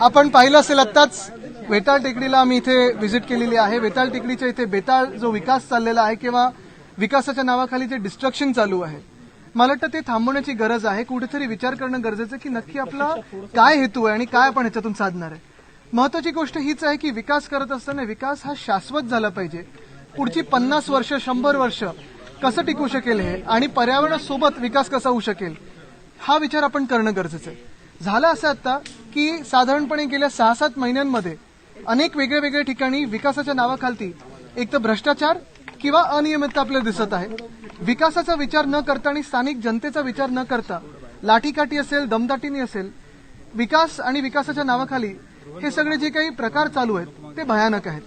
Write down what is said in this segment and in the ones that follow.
आपण पाहिलं असेल आत्ताच वेताळ टेकडीला आम्ही इथे व्हिजिट केलेली आहे. वेताळ टेकडीच्या इथे बेताळ जो विकास चाललेला आहे किंवा विकासाच्या नावाखाली जे डिस्ट्रक्शन चालू आहे, मला वाटतं ते थांबवण्याची गरज आहे. कुठेतरी विचार करणं गरजेचं आहे की नक्की आपला काय हेतू आहे आणि काय आपण ह्याच्यातून साधणार आहे. महत्वाची गोष्ट हीच आहे की विकास करत असताना विकास हा शाश्वत झाला पाहिजे. पुढची 50 वर्ष 100 वर्ष कसं टिकू शकेल हे आणि पर्यावरणासोबत विकास कसा होऊ शकेल हा विचार आपण करणं गरजेचं आहे. झालं असं आता की साधारणपणे गेल्या 6-7 महिन्यांमध्ये अनेक वेगळ्या वेगळ्या ठिकाणी विकासाच्या नावाखाली एक तर भ्रष्टाचार किंवा अनियमितता आपल्याला दिसत आहे. विकासाचा विचार न करता आणि स्थानिक जनतेचा विचार न करता लाठीकाठी असेल, दमदाटीने असेल, विकास आणि विकासाच्या नावाखाली हे सगळे जे काही प्रकार चालू आहेत ते भयानक आहेत.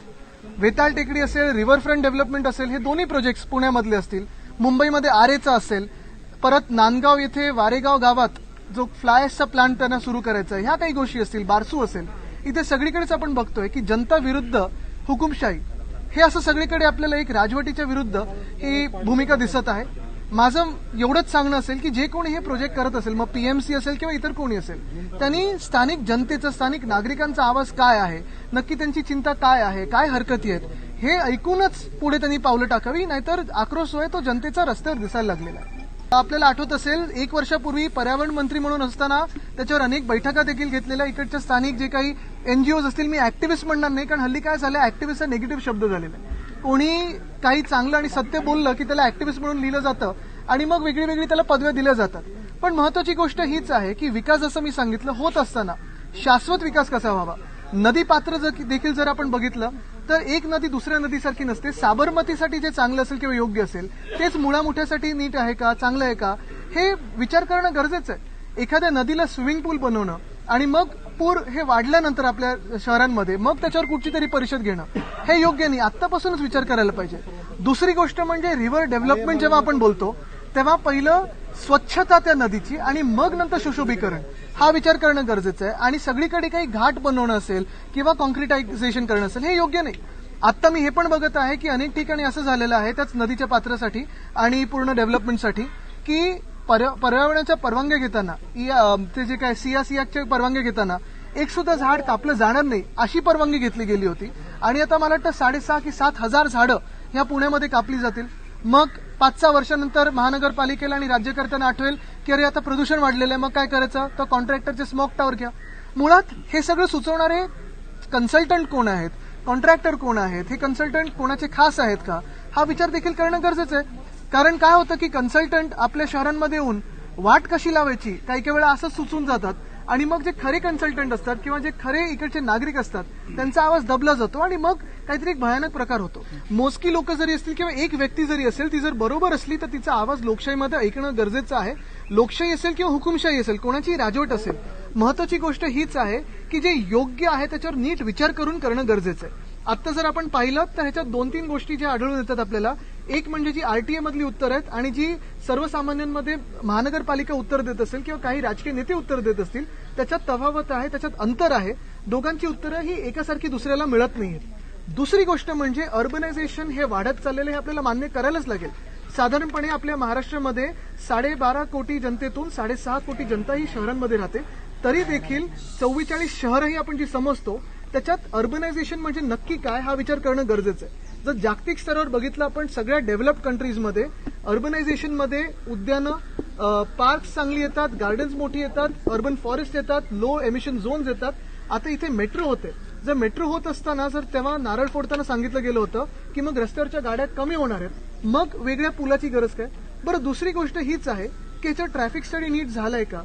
वेताळ टेकडी असेल, रिव्हरफ्रंट डेव्हलपमेंट असेल, हे दोन्ही प्रोजेक्ट्स पुण्यामधले असतील, मुंबईमध्ये आरेचा असेल, परत नांदगाव येथे वारेगाव गावात जो फ्लायएशचा प्लांट त्यांना सुरू करायचा आहे, ह्या काही गोष्टी असतील, बारसू असेल, इथे सगळीकडेच आपण बघतोय की जनता विरुद्ध हुकुमशाही हे असं सगळीकडे आपल्याला एक राजवटीच्या विरुद्ध ही भूमिका दिसत आहे. माझं एवढंच सांगणं असेल की जे कोणी हे प्रोजेक्ट करत असेल, मग पीएमसी असेल किंवा इतर कोणी असेल, त्यांनी स्थानिक जनतेचा, स्थानिक नागरिकांचा आवाज काय आहे, नक्की त्यांची चिंता काय आहे, काय हरकती आहेत, हे ऐकूनच पुढे त्यांनी पावलं टाकावी. नाहीतर आक्रोश जो आहे तो जनतेचा रस्त्यावर दिसायला लागलेला आहे. आपल्याला आठवत असेल 1 वर्षापूर्वी पर्यावरण मंत्री म्हणून असताना त्याच्यावर अनेक बैठका देखील घेतलेल्या. इकडच्या स्थानिक जे काही एनजीओज असतील, मी ऍक्टिव्हिस्ट म्हणणार नाही, कारण हल्ली काय झालं, ऍक्टिव्हिस्ट हा निगेटिव्ह शब्द झालेला आहे. कोणी काही चांगलं आणि सत्य बोललं की त्याला ऍक्टिव्हिस्ट म्हणून लिहिलं जातं आणि मग वेगळी वेगळी त्याला पदव्या दिल्या जातात. पण महत्वाची गोष्ट हीच आहे की विकास जसं मी सांगितलं होत असताना शाश्वत विकास कसा व्हावा. नदी पात्र देखील जर आपण बघितलं तर एक नदी दुसऱ्या नदीसारखी नसते. साबरमतीसाठी जे चांगलं असेल किंवा योग्य असेल तेच मुळामुठ्यासाठी नीट आहे का, चांगलं आहे का, हे विचार करणं गरजेचं आहे. एखाद्या नदीला स्विमिंग पूल बनवणं आणि मग पूर हे वाढल्यानंतर आपल्या शहरांमध्ये मग त्याच्यावर कुठची तरी परिषद घेणं हे योग्य नाही. आत्तापासूनच विचार करायला पाहिजे. दुसरी गोष्ट म्हणजे रिव्हर डेव्हलपमेंट जेव्हा आपण बोलतो तेव्हा पहिलं स्वच्छता त्या नदीची आणि मग नंतर सुशोभीकरण हा विचार करणं गरजेचं आहे. आणि सगळीकडे काही घाट बनवणं असेल किंवा कॉन्क्रिटायझेशन करणं असेल हे योग्य नाही. आता मी हे पण बघत आहे की अनेक ठिकाणी असं झालेलं आहे त्याच नदीच्या पात्रासाठी आणि पूर्ण डेव्हलपमेंटसाठी की पर्यावरणाच्या परवानग्या घेताना ते जे काय सियाचे परवानग्या घेताना एक सुद्धा झाड कापलं जाणार नाही अशी परवानगी घेतली गेली होती. आणि आता मला वाटतं 6,500 की 7,000 झाडं ह्या पुण्यामध्ये कापली जातील. मग 5-6 वर्षानंतर महानगरपालिकेला आणि राज्यकर्त्यांना आठवेल की अरे आता प्रदूषण वाढलेलं आहे, मग काय करायचं, तर कॉन्ट्रॅक्टरचे स्मोक टावर घ्या. मुळात हे सगळं सुचवणारे कन्सल्टंट कोण आहेत, कॉन्ट्रॅक्टर कोण आहेत, हे कन्सल्टंट कोणाचे खास आहेत का, हा विचार देखील करणं गरजेचं आहे. कारण काय होतं की कन्सल्टंट आपल्या शहरांमध्ये येऊन वाट कशी लावायची काही वेळा असं सुचून जातात आणि मग जे खरे कन्सल्टंट असतात किंवा जे खरे इकडचे नागरिक असतात त्यांचा आवाज दबला जातो आणि मग काहीतरी एक भयानक प्रकार होतो. मोजकी लोक जरी असतील किंवा एक व्यक्ती जरी असेल, ती जर बरोबर असली तर तिचा आवाज लोकशाहीमध्ये ऐकणं गरजेचं आहे. लोकशाही असेल किंवा हुकुमशाही असेल, कोणाची राजवट असेल, महत्वाची गोष्ट हीच आहे की जे योग्य आहे त्याच्यावर नीट विचार करून करणं गरजेचं आहे. आता जर आपण पाहिलं तर ह्याच्यात 2-3 गोष्टी ज्या आढळून येतात आपल्याला. एक म्हणजे जी आरटीए मधली उत्तर आहेत आणि जी सर्वसामान्यांमध्ये महानगरपालिका उत्तर देत असेल किंवा काही राजकीय नेते उत्तर देत असतील त्याच्यात तफावत आहे, त्याच्यात अंतर आहे. दोघांची उत्तरं ही एकासारखी दुसऱ्याला मिळत नाहीत. दुसरी गोष्ट म्हणजे अर्बनायझेशन हे वाढत चाललेलं हे आपल्याला मान्य करायलाच लागेल. साधारणपणे आपल्या महाराष्ट्रामध्ये 12.5 कोटी जनतेतून 6.5 कोटी जनता ही शहरांमध्ये राहते. तरी देखील 44 शहरही आपण जी समजतो त्याच्यात अर्बनायझेशन म्हणजे नक्की काय हा विचार करणं गरजेचं आहे. जर जागतिक स्तरावर बघितलं आपण सगळ्या डेव्हलप्ड कंट्रीजमध्ये अर्बनायझेशनमध्ये उद्यानं, पार्क्स चांगली येतात, गार्डन्स मोठी येतात, अर्बन फॉरेस्ट येतात, लो एमिशन झोन्स येतात. आता इथे मेट्रो होते. जर मेट्रो होत असताना जर तेव्हा नारळ फोडताना सांगितलं गेलं होतं की मग रस्त्यावरच्या गाड्या कमी होणार आहेत, मग वेगळ्या पुलाची गरज काय. बरं, दुसरी गोष्ट हीच आहे की याच्यात ट्रॅफिक स्टडी नीट झालाय का.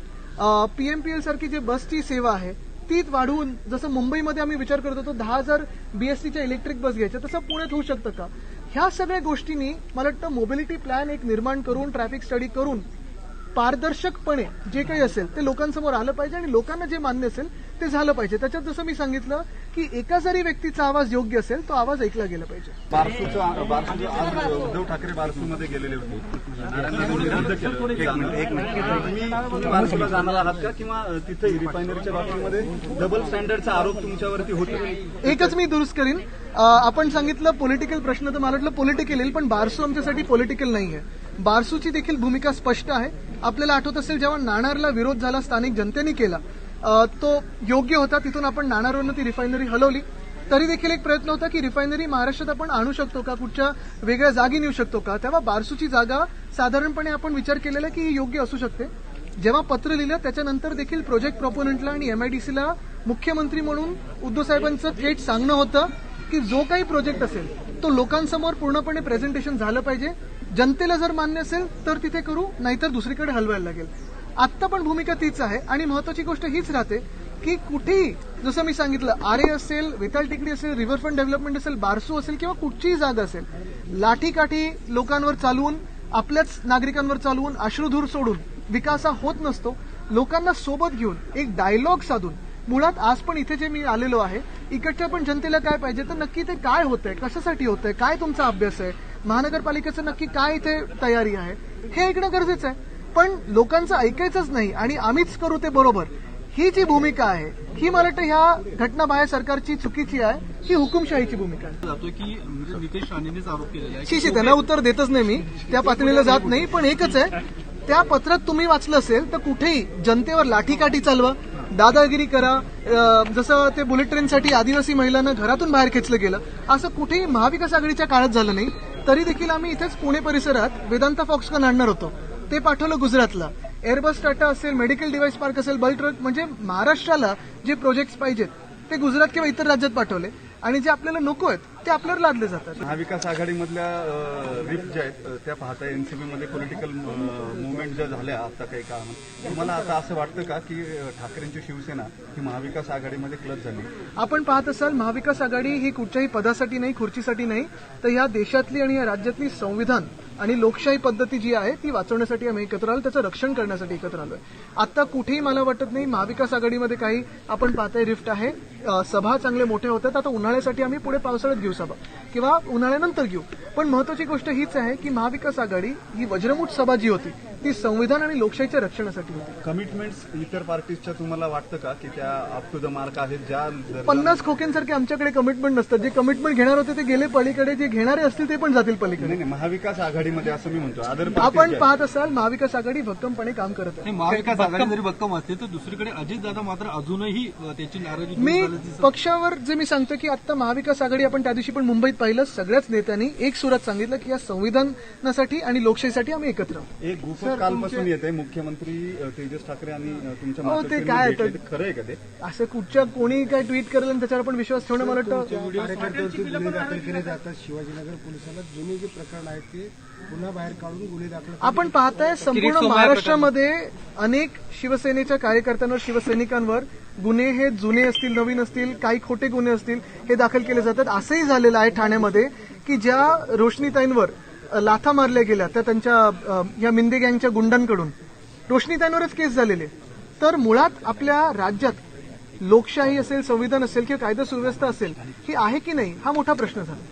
पीएमपीएल सारखी जी बसची सेवा आहे ती वाढवून, जसं मुंबईमध्ये आम्ही विचार करत होतो 10,000 बीएसटीच्या इलेक्ट्रिक बस घ्यायच्या, तसं पुण्यात होऊ शकतं का. ह्या सगळ्या गोष्टींनी मला वाटतं मोबिलिटी प्लॅन एक निर्माण करून ट्रॅफिक स्टडी करून पारदर्शकपणे जे काही असेल ते लोकांसमोर आलं पाहिजे आणि लोकांना जे मान्य असेल ते झालं पाहिजे. त्याच्यात जसं मी सांगितलं की एका जरी व्यक्तीचा आवाज योग्य असेल तो आवाज ऐकला गेला पाहिजे. उद्धव ठाकरे बारसूमध्ये गेलेले होते, तुम्ही बारसूला जाणार आहात का किंवा तिथे रिफायनरीच्या बाबतीमध्ये डबल स्टँडर्डचा आरोप तुमच्यावरती होतो. एकच मी दुरुस्त करीन. आपण सांगितलं पॉलिटिकल प्रश्न, तर मला वाटलं पॉलिटिकल येईल, पण बारसू आमच्यासाठी पॉलिटिकल नाहीये. बारसूची देखील भूमिका स्पष्ट आहे. आपल्याला आठवत असेल जेव्हा नाणारला विरोध झाला स्थानिक जनतेने केला तो योग्य होता. तिथून आपण नाणारवरनं ती रिफायनरी हलवली. तरी देखील एक प्रयत्न होता की रिफायनरी महाराष्ट्रात आपण आणू शकतो का, कुठच्या वेगळ्या जागी नेऊ शकतो का. तेव्हा बारसूची जागा साधारणपणे आपण विचार केलेला की ही योग्य असू शकते. जेव्हा पत्र लिहिलं त्याच्यानंतर देखील प्रोजेक्ट प्रॉपोनंटला आणि एमआयडीसीला मुख्यमंत्री म्हणून उद्धव साहेबांचं थेट सांगणं होतं की जो काही प्रोजेक्ट असेल तो लोकांसमोर पूर्णपणे प्रेझेंटेशन झालं पाहिजे. जनतेला जर मान्य असेल तर तिथे करू, नाहीतर दुसरीकडे हलवायला लागेल. आत्ता पण भूमिका तीच आहे आणि महत्वाची गोष्ट हीच राहते की कुठेही जसं मी सांगितलं आरे असेल, वेताळ टेकडी असेल, रिव्हरफ्रंट डेव्हलपमेंट असेल, बारसू असेल किंवा कुठचीही जागा असेल, लाठीकाठी लोकांवर चालवून, आपल्याच नागरिकांवर चालवून, अश्रुधूर सोडून विकास हा होत नसतो. लोकांना सोबत घेऊन एक डायलॉग साधून, मुळात आज पण इथे जे मी आलेलो आहे इकडच्या पण जनतेला काय पाहिजे तर नक्की ते काय होतंय, कशासाठी होतंय, काय तुमचा अभ्यास आहे, महानगरपालिकेचं नक्की काय इथे तयारी आहे हे ऐकणं गरजेचं आहे. पण लोकांचं ऐकायचंच नाही आणि आम्हीच करू ते बरोबर, ही जी भूमिका आहे ही मला वाटतं ह्या घटनाबाह्य सरकारची चुकीची आहे. ही हुकुमशाहीची भूमिका आहे. जातोय की म्हणजे नितेश राणेंनीच आरोप केलेला आहे. शी त्यांना उत्तर देतच नाही मी, त्या पातळीला जात नाही. पण एकच आहे, त्या पत्रात तुम्ही वाचलं असेल तर कुठेही जनतेवर लाठीकाठी चालवा, दादागिरी करा, जसं ते बुलेट ट्रेनसाठी आदिवासी महिलांना घरातून बाहेर खेचलं गेलं, असं कुठेही महाविकास आघाडीच्या काळात झालं नाही. तरी देखील आम्ही इथेच पुणे परिसरात वेदांता फॉक्सकॉन आणणार होतो, ते पाठवलं गुजरातला. एअरबस टाटा असेल, मेडिकल डिव्हाइस पार्क असेल, बल्क ट्रक, म्हणजे महाराष्ट्राला जे प्रोजेक्ट्स पाहिजेत ते गुजरात किंवा इतर राज्यात पाठवले आणि जे आपल्याला नको आहेत ते आपल्यावर लादले जातात. महाविकास आघाडीमधल्या रिप ज्या आहेत त्या पाहता एनसीपीमध्ये पॉलिटिकल मुवमेंट ज्या झाल्या आता काही काळामध्ये, तुम्हाला आता असं वाटतं का की ठाकरेंची शिवसेना ही महाविकास आघाडीमध्ये क्लब झाली? आपण पाहत असाल महाविकास आघाडी ही कुठच्याही पदासाठी नाही, खुर्चीसाठी नाही, तर ह्या देशातली आणि या राज्यातली संविधान आणि लोकशाही पद्धती जी आहे ती वाचवण्यासाठी आम्ही एकत्र आलो, त्याचं रक्षण करण्यासाठी एकत्र आलोय. आता कुठेही मला वाटत नाही महाविकास आघाडीमध्ये काही आपण पाहताय रिफ्ट आहे. सभा चांगले मोठे होतात. आता उन्हाळ्यासाठी आम्ही पुढे पावसाळ्यात घेऊ सभा किंवा उन्हाळ्यानंतर घेऊ. पण महत्वाची गोष्ट हीच आहे की महाविकास आघाडी ही वज्रमुठ सभा जी होती ती संविधान आणि लोकशाहीच्या रक्षणासाठी होती. कमिटमेंट्स इतर पार्टीजच्या तुम्हाला वाटतं का की त्या अप टू द मार्क आहेत? ज्या 50 खोक्यांसारखे आमच्याकडे कमिटमेंट नसतात. जे कमिटमेंट घेणार होते ते गेले पलीकडे, जे घेणारे असतील ते पण जातील पलीकडे. नाही, महाविकास आघाडीमध्ये असं मी म्हणतो अदर आपण पाहत असाल महाविकास आघाडी भक्कमपणे काम करत आहे. महाविकास आघाडी जरी भक्कम असते तर दुसरीकडे अजितदादा मात्र अजूनही त्याची नाराजी दूर मी झाल्याची पक्षावर जे मी सांगतो की आता महाविकास आघाडी आपण त्या दिवशी पण मुंबईत पाहिलं, सगळ्याच नेत्यांनी एक सुरात सांगितलं की या संविधानासाठी आणि लोकशाहीसाठी आम्ही एकत्र आहोत. एक गुप कालपासून येते मुख्यमंत्री तेजस ठाकरे आणि तुमच्या हो, ते मातोश्रींनी काय भेटले. आहे? खरं आहे का ते? असं कुठच्या कोणी काय ट्विट करेल आणि त्याच्यावर आपण विश्वास ठेवणं मला वाटतं कार्यकर्त्यांवरती गुन्हे दाखल केले जातात. शिवाजीनगर पोलिसांना जुने जे प्रकरण आहेत ते पुन्हा बाहेर काढून गुन्हे दाखल आपण पाहताय संपूर्ण महाराष्ट्रामध्ये अनेक शिवसेनेच्या कार्यकर्त्यांवर, शिवसैनिकांवर गुन्हे हे जुने असतील, नवीन असतील, काही खोटे गुन्हे असतील हे दाखल केले जातात. असंही झालेलं आहे ठाण्यामध्ये की ज्या रोशनीताईंवर लाथा मारल्या गेल्या त्या त्यांच्या या मिंदे गँगच्या गुंडांकडून रोशनीताईंवरच केस झालेले. तर मुळात आपल्या राज्यात लोकशाही असेल, संविधान असेल किंवा कायदा सुव्यवस्था असेल ही आहे की नाही हा मोठा प्रश्न झाला.